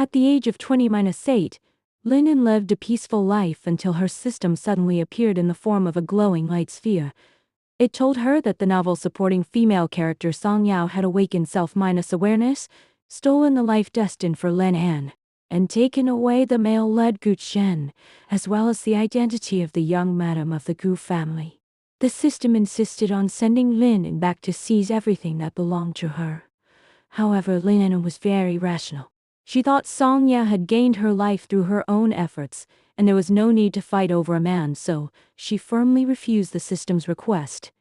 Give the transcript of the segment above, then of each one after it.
At the age of 20-8, Linen lived a peaceful life until her system suddenly appeared in the form of a glowing light sphere. It told her that the novel supporting female character Song Yao had awakened self-awareness, stolen the life destined for Lin An, and taken away the male-led Gu Chen, as well as the identity of the young madam of the Gu family. The system insisted on sending Lin An back to seize everything that belonged to her. However, Lin An was very rational. She thought Song Yao had gained her life through her own efforts, and there was no need to fight over a man, so she firmly refused the system's request.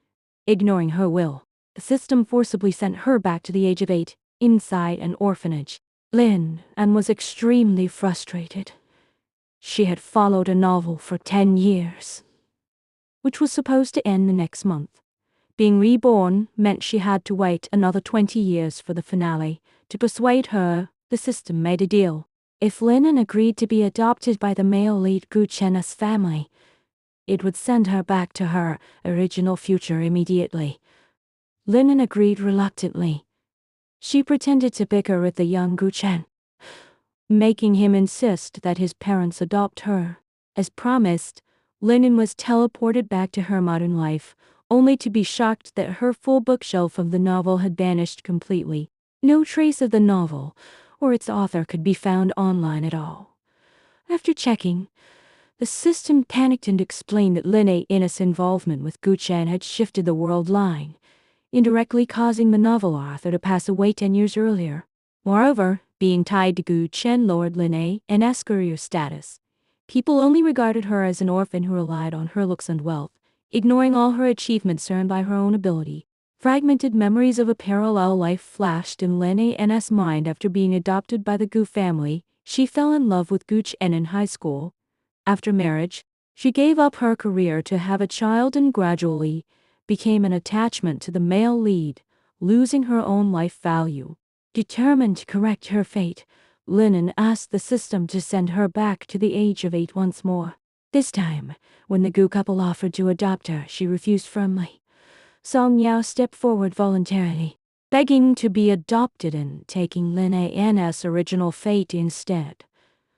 Ignoring her will, the system forcibly sent her back to the age of 8, inside an orphanage. Lin An was extremely frustrated. She had followed a novel for 10 years, which was supposed to end the next month. Being reborn meant she had to wait another 20 years for the finale. To persuade her, the system made a deal. If Lin An agreed to be adopted by the male lead Gu Chen's family, it would send her back to her original future immediately. Lin An agreed reluctantly. She pretended to bicker with the young Gu Chen, making him insist that his parents adopt her. As promised, Lin An was teleported back to her modern life, only to be shocked that her full bookshelf of the novel had vanished completely. No trace of the novel or its author could be found online at all. After checking, the system panicked and explained that Lin An's involvement with Gu Chen had shifted the world line, indirectly causing the novel author to pass away 10 years earlier. Moreover, being tied to Gu Chen lowered Lin An's career status. People only regarded her as an orphan who relied on her looks and wealth, ignoring all her achievements earned by her own ability. Fragmented memories of a parallel life flashed in Lin An's mind after being adopted by the Gu family. She fell in love with Gu Chen in high school. After marriage, she gave up her career to have a child and gradually became an attachment to the male lead, losing her own life value. Determined to correct her fate, Lin An asked the system to send her back to the age of 8 once more. This time, when the Gu couple offered to adopt her, she refused firmly. Song Yao stepped forward voluntarily, begging to be adopted and taking Lin An's original fate instead.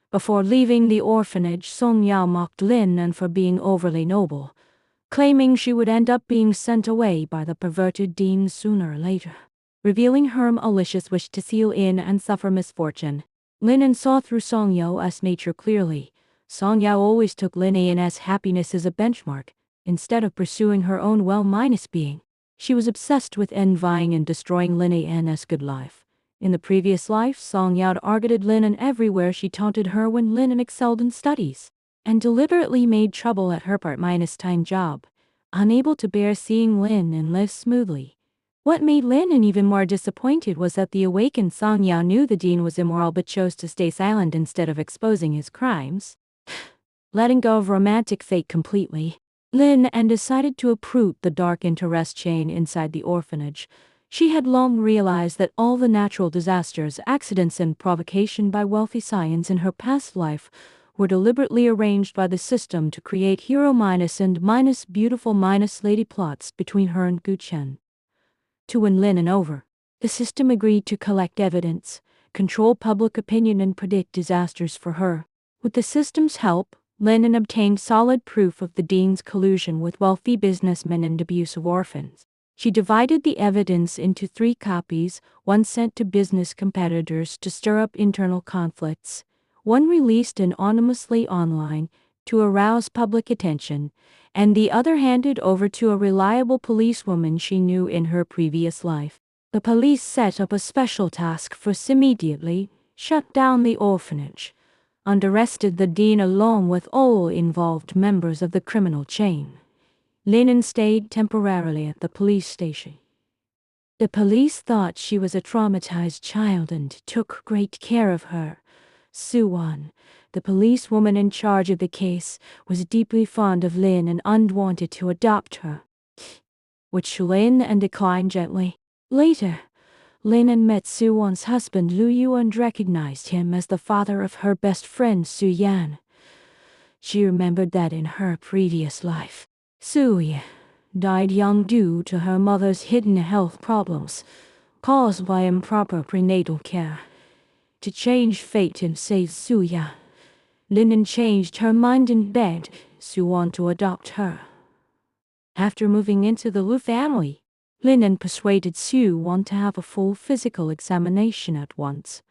Before leaving the orphanage, Song Yao mocked Lin An for being overly noble, claiming she would end up being sent away by the perverted dean sooner or later. Revealing her malicious wish to seal in and suffer misfortune, Lin An saw through Song Yao's nature clearly. Song Yao always took Lin An's happiness as a benchmark, instead of pursuing her own well-being. She was obsessed with envying and destroying Lin An's good life. In the previous life, Song Yao targeted Lin An everywhere. She taunted her when Lin An excelled in studies, and deliberately made trouble at her part-time job, unable to bear seeing Lin An live smoothly. What made Lin An even more disappointed was that the awakened Song Yao knew the dean was immoral but chose to stay silent instead of exposing his crimes. Letting go of romantic fate completely, Lin An decided to uproot the dark interest chain inside the orphanage. She had long realized that all the natural disasters, accidents, and provocation by wealthy scions in her past life were deliberately arranged by the system to create hero minus and minus beautiful minus lady plots between her and Gu Chen. To win Lin An over, the system agreed to collect evidence, control public opinion, and predict disasters for her. With the system's help, Lin An obtained solid proof of the dean's collusion with wealthy businessmen and abuse of orphans. She divided the evidence into 3 copies, one sent to business competitors to stir up internal conflicts, one released anonymously online to arouse public attention, and the other handed over to a reliable policewoman she knew in her previous life. The police set up a special task force immediately, shut down the orphanage, and arrested the dean along with all involved members of the criminal chain. Lin An stayed temporarily at the police station. The police thought she was a traumatized child and took great care of her. Suwon, the policewoman in charge of the case, was deeply fond of Lin An and wanted to adopt her, which Lin An declined gently. Later, Lin An met Suwon's husband Lu Yu and recognized him as the father of her best friend Su Yan. She remembered that in her previous life, Su Yan died young due to her mother's hidden health problems caused by improper prenatal care. to change fate and save Suya. Lin changed her mind and begged Suwon to adopt her. After moving into the Lu family, Lin persuaded Suwon to have a full physical examination at once.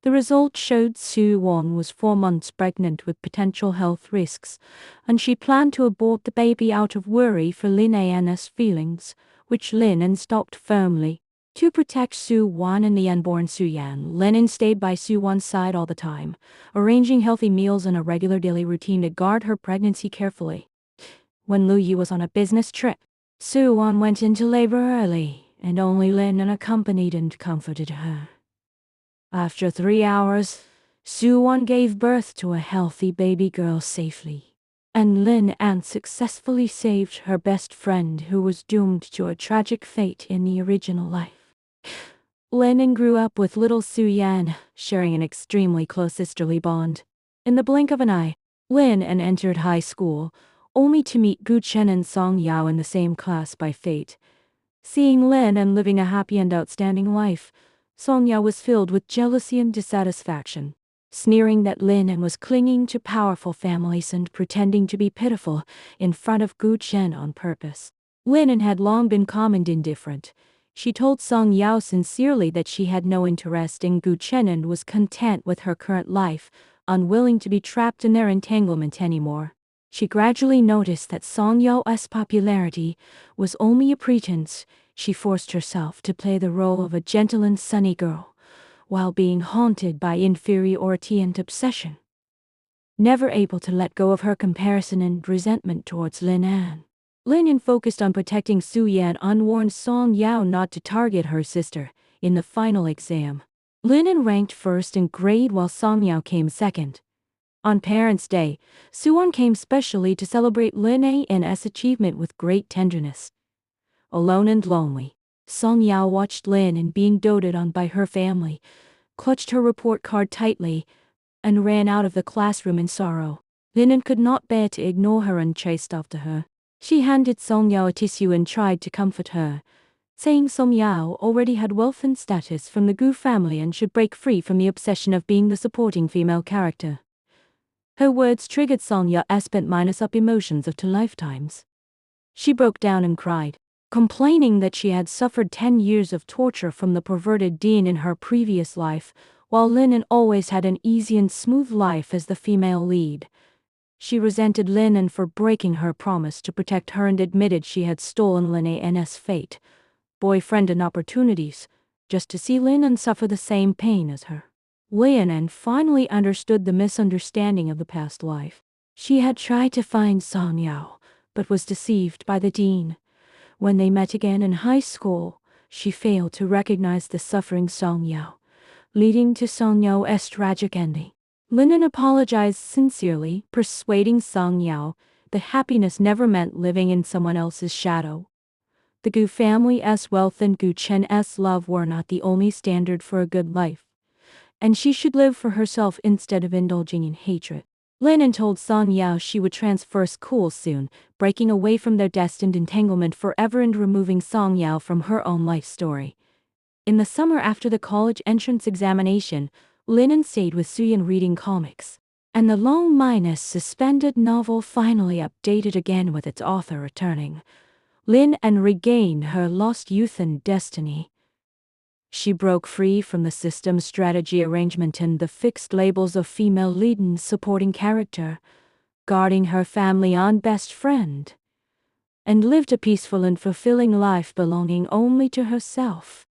The result showed Suwon was 4 months pregnant with potential health risks, and she planned to abort the baby out of worry for Lin's feelings, which Lin stopped firmly. To protect Suwon and the unborn Suyan, Lin stayed by Suwon's side all the time, arranging healthy meals and a regular daily routine to guard her pregnancy carefully. When Lu Yu was on a business trip, Suwon went into labor early, and only Lin accompanied and comforted her. After 3 hours, Suwon gave birth to a healthy baby girl safely, and Lin successfully saved her best friend who was doomed to a tragic fate in the original life. Lin grew up with little Suyan, sharing an extremely close sisterly bond. In the blink of an eye, Lin entered high school, only to meet Gu Chen and Song Yao in the same class by fate. Seeing Lin living a happy and outstanding life, Song Yao was filled with jealousy and dissatisfaction, sneering that Lin was clinging to powerful families and pretending to be pitiful in front of Gu Chen on purpose. Lin had long been calm and indifferent. She told Song Yao sincerely that she had no interest in Gu Chen and was content with her current life, unwilling to be trapped in their entanglement anymore. She gradually noticed that Song Yao's popularity was only a pretense. She forced herself to play the role of a gentle and sunny girl, while being haunted by inferiority and obsession. Never able to let go of her comparison and resentment towards Lin focused on protecting Suyan and warned Song Yao not to target her sister in the final exam. Lin ranked first in grade while Song Yao came second. On Parents' Day, Suwon came specially to celebrate Lin's achievement with great tenderness. Alone and lonely, Song Yao watched Lin being doted on by her family, clutched her report card tightly, and ran out of the classroom in sorrow. Lin could not bear to ignore her and chased after her. She handed Song Yao a tissue and tried to comfort her, saying Song Yao already had wealth and status from the Gu family and should break free from the obsession of being the supporting female character. Her words triggered Song Yao's pent-up emotions of 2 lifetimes. She broke down and cried, complaining that she had suffered 10 years of torture from the perverted dean in her previous life, while Lin always had an easy and smooth life as the female lead. She resented Lin for breaking her promise to protect her and admitted she had stolen Lin's fate, boyfriend and opportunities, just to see Lin suffer the same pain as her. Lin finally understood the misunderstanding of the past life. She had tried to find Song Yao, but was deceived by the dean. When they met again in high school, she failed to recognize the suffering Song Yao, leading to Song Yao's tragic ending. Lin apologized sincerely, persuading Song Yao that happiness never meant living in someone else's shadow. The Gu family's wealth and Gu Chen's love were not the only standard for a good life, and she should live for herself instead of indulging in hatred. Lin told Song Yao she would transfer school soon, breaking away from their destined entanglement forever and removing Song Yao from her own life story. In the summer after the college entrance examination, Lin stayed with Suyan reading comics, and the long-suspended novel finally updated again with its author returning. Lin regained her lost youth and destiny. She broke free from the system's strategy arrangement and the fixed labels of female lead and supporting character, guarding her family and best friend, and lived a peaceful and fulfilling life belonging only to herself.